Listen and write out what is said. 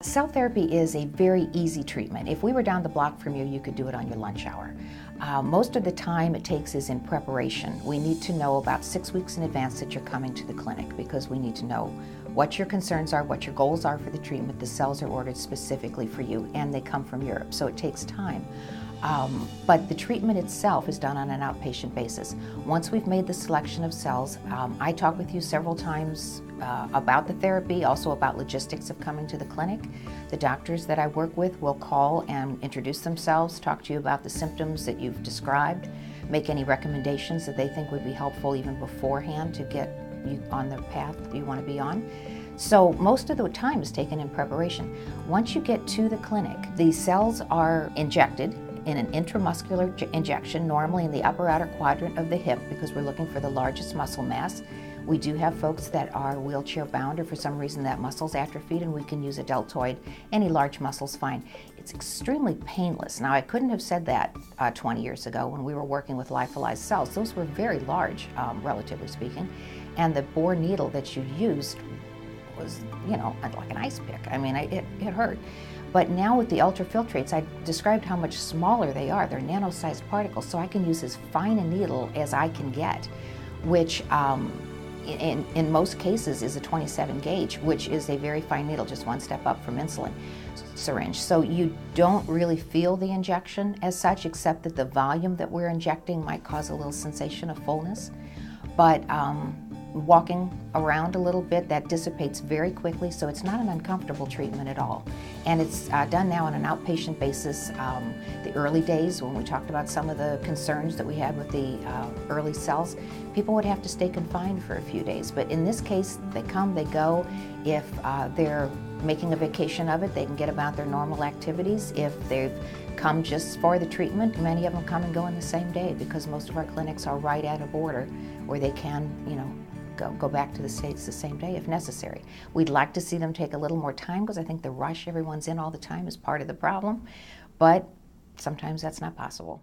Cell therapy is a very easy treatment. If we were down the block from you, you could do it on your lunch hour. Most of the time it takes is in preparation. We need to know about 6 weeks in advance that you're coming to the clinic because we need to know what your concerns are, what your goals are for the treatment. The cells are ordered specifically for you and they come from Europe, so it takes time. But the treatment itself is done on an outpatient basis. Once we've made the selection of cells, I talk with you several times about the therapy, also about logistics of coming to the clinic. The doctors that I work with will call and introduce themselves, talk to you about the symptoms that you've described, make any recommendations that they think would be helpful even beforehand to get you on the path you want to be on. So most of the time is taken in preparation. Once you get to the clinic, the cells are injected in an intramuscular injection, normally in the upper outer quadrant of the hip because we're looking for the largest muscle mass. We do have folks that are wheelchair bound or for some reason that muscle's atrophied and we can use a deltoid. Any large muscle's fine. It's extremely painless. Now I couldn't have said that 20 years ago when we were working with lyophilized cells. Those were very large, relatively speaking, and the bore needle that you used was, you know, like an ice pick. I mean, it hurt. But now with the ultrafiltrates, I described how much smaller they are. They're nano-sized particles, so I can use as fine a needle as I can get, which in most cases is a 27 gauge, which is a very fine needle, just one step up from insulin syringe. So you don't really feel the injection as such, except that the volume that we're injecting might cause a little sensation of fullness. But walking around a little bit, that dissipates very quickly, so it's not an uncomfortable treatment at all. And it's done now on an outpatient basis. The early days, when we talked about some of the concerns that we had with the early cells, people would have to stay confined for a few days. But in this case, they come, they go. If they're making a vacation of it, they can get about their normal activities. If they've come just for the treatment, many of them come and go in the same day because most of our clinics are right at a border where they can, you know, go back to the States the same day if necessary. We'd like to see them take a little more time because I think the rush everyone's in all the time is part of the problem, but sometimes that's not possible.